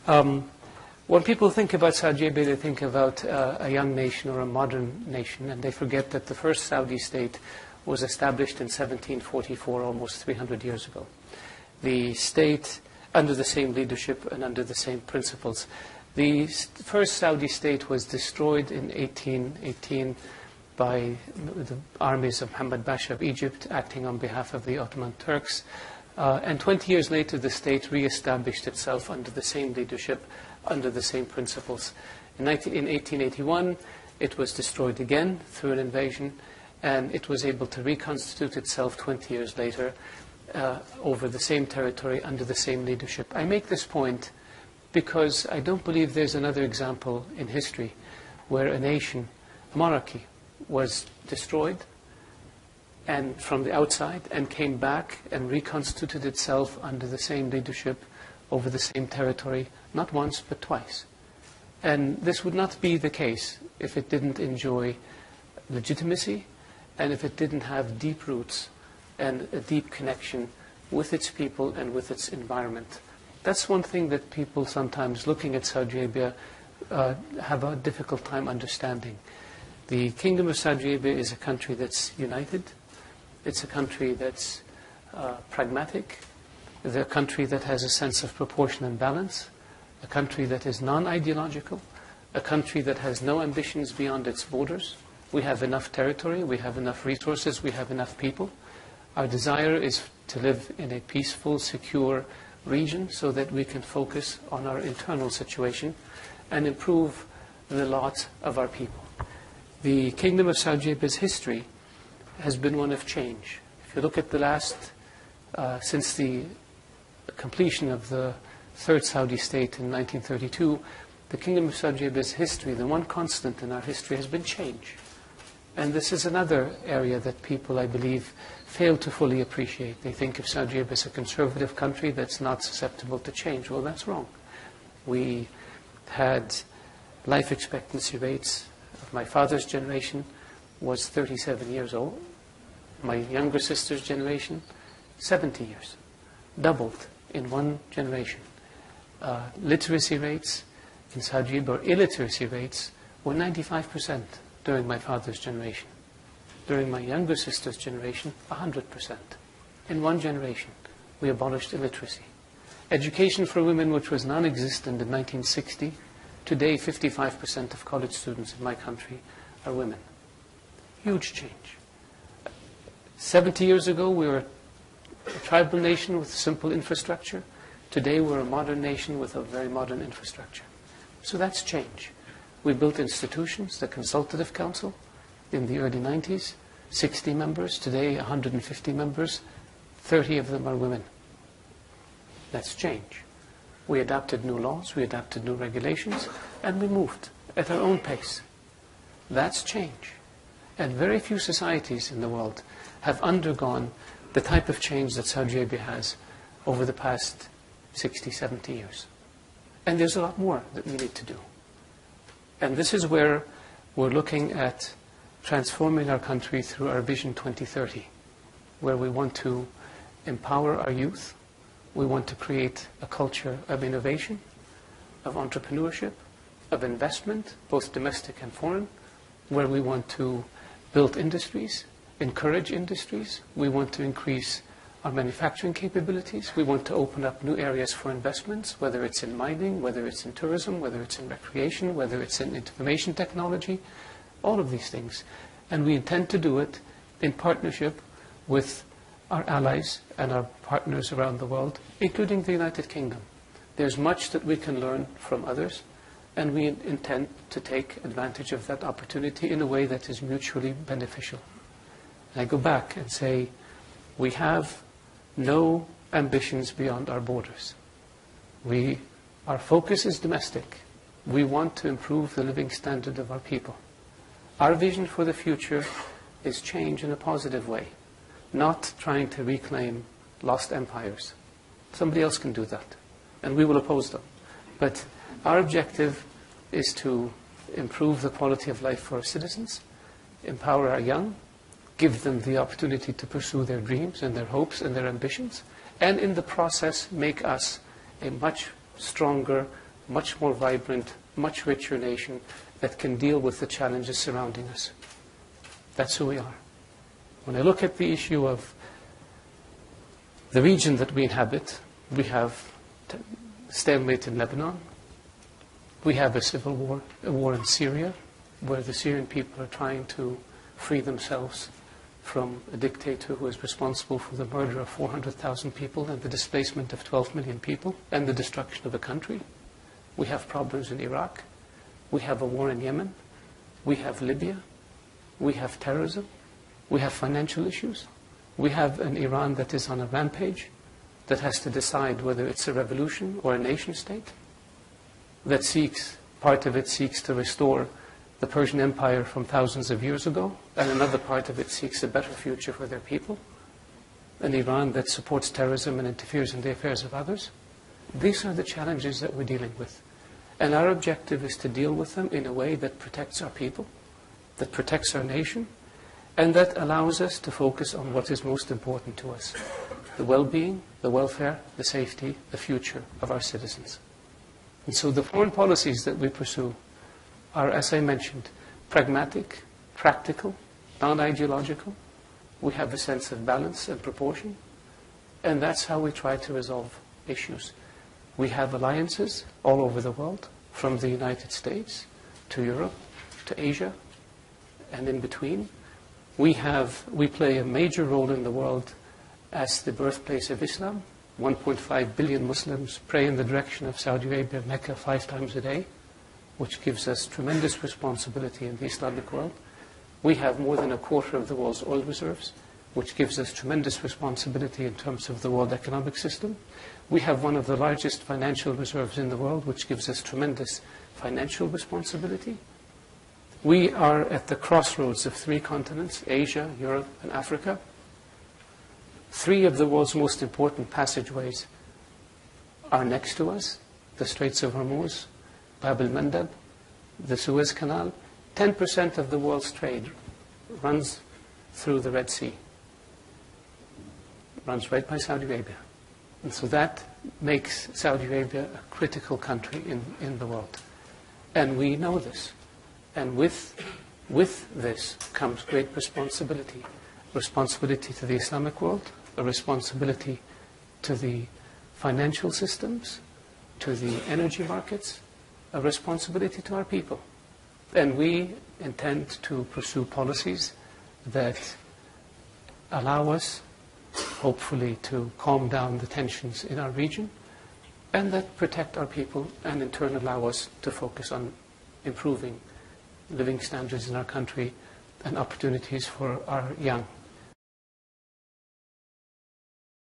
When people think about Saudi Arabia, they think about a young nation or a modern nation, and they forget that the first Saudi state was established in 1744, almost 300 years ago. The state, under the same leadership and under the same principles. The first Saudi state was destroyed in 1818 by the armies of Muhammad Pasha of Egypt, acting on behalf of the Ottoman Turks. And 20 years later, the state re-established itself under the same leadership, under the same principles. In 1881, it was destroyed again through an invasion, and it was able to reconstitute itself 20 years later over the same territory, under the same leadership. I make this point because I don't believe there's another example in history where a nation, a monarchy, was destroyed and from the outside and came back and reconstituted itself under the same leadership over the same territory, not once but twice. And this would not be the case if it didn't enjoy legitimacy and if it didn't have deep roots and a deep connection with its people and with its environment. That's one thing that people sometimes looking at Saudi Arabia have a difficult time understanding. The Kingdom of Saudi Arabia is a country that's united. It's a country that's pragmatic. It's a country that has a sense of proportion and balance. A country that is non-ideological. A country that has no ambitions beyond its borders. We have enough territory. We have enough resources. We have enough people. Our desire is to live in a peaceful, secure region so that we can focus on our internal situation and improve the lot of our people. The Kingdom of Saudi Arabia's history has been one of change. If you look at the last, since the completion of the third Saudi state in 1932, the Kingdom of Saudi Arabia's history, the one constant in our history, has been change. And this is another area that people, I believe, fail to fully appreciate. They think of Saudi Arabia as a conservative country that's not susceptible to change. Well, that's wrong. We had life expectancy rates of my father's generation was 37 years old. My younger sister's generation, 70 years. Doubled in one generation. Literacy rates in Saudi Arabia, or illiteracy rates, were 95% during my father's generation. During my younger sister's generation, 100%. In one generation, we abolished illiteracy. Education for women, which was non-existent in 1960, today 55% of college students in my country are women. Huge change. 70 years ago, we were a tribal nation with simple infrastructure. Today, we're a modern nation with a very modern infrastructure. So that's change. We built institutions, the Consultative Council, in the early 90s, 60 members, today 150 members, 30 of them are women. That's change. We adopted new laws, we adopted new regulations, and we moved at our own pace. That's change. And very few societies in the world have undergone the type of change that Saudi Arabia has over the past 60, 70 years. And there's a lot more that we need to do. And this is where we're looking at transforming our country through our Vision 2030, where we want to empower our youth. We want to create a culture of innovation, of entrepreneurship, of investment, both domestic and foreign, where we want to build industries, encourage industries. We want to increase our manufacturing capabilities. We want to open up new areas for investments, whether it's in mining, whether it's in tourism, whether it's in recreation, whether it's in information technology, all of these things. And we intend to do it in partnership with our allies and our partners around the world, including the United Kingdom. There's much that we can learn from others, and we intend to take advantage of that opportunity in a way that is mutually beneficial. And I go back and say, we have no ambitions beyond our borders. Our focus is domestic. We want to improve the living standard of our people. Our vision for the future is change in a positive way, not trying to reclaim lost empires. Somebody else can do that, and we will oppose them. But our objective is to improve the quality of life for our citizens, empower our young, give them the opportunity to pursue their dreams and their hopes and their ambitions, and in the process make us a much stronger, much more vibrant, much richer nation that can deal with the challenges surrounding us. That's who we are. When I look at the issue of the region that we inhabit, we have stalemate in Lebanon. We have a civil war, a war in Syria, where the Syrian people are trying to free themselves from a dictator who is responsible for the murder of 400,000 people and the displacement of 12 million people and the destruction of a country. We have problems in Iraq. We have a war in Yemen. We have Libya. We have terrorism. We have financial issues. We have an Iran that is on a rampage, that has to decide whether it's a revolution or a nation state, that part of it seeks to restore the Persian Empire from thousands of years ago, and another part of it seeks a better future for their people. An Iran that supports terrorism and interferes in the affairs of others. These are the challenges that we're dealing with. And our objective is to deal with them in a way that protects our people, that protects our nation, and that allows us to focus on what is most important to us: the well-being, the welfare, the safety, the future of our citizens. And so the foreign policies that we pursue are, as I mentioned, pragmatic, practical, non-ideological. We have a sense of balance and proportion, and that's how we try to resolve issues. We have alliances all over the world, from the United States to Europe to Asia and in between. We play a major role in the world as the birthplace of Islam. 1.5 billion Muslims pray in the direction of Saudi Arabia, Mecca, 5 times a day, which gives us tremendous responsibility in the Islamic world. We have more than a quarter of the world's oil reserves, which gives us tremendous responsibility in terms of the world economic system. We have one of the largest financial reserves in the world, which gives us tremendous financial responsibility. We are at the crossroads of 3 continents, Asia, Europe, and Africa. 3 of the world's most important passageways are next to us: the Straits of Hormuz, Bab el-Mandab, the Suez Canal. 10% of the world's trade runs through the Red Sea, runs right by Saudi Arabia. And so that makes Saudi Arabia a critical country in the world. And we know this. And with this comes great responsibility. Responsibility to the Islamic world, a responsibility to the financial systems, to the energy markets, a responsibility to our people. And we intend to pursue policies that allow us, hopefully, to calm down the tensions in our region, and that protect our people, and in turn allow us to focus on improving living standards in our country and opportunities for our young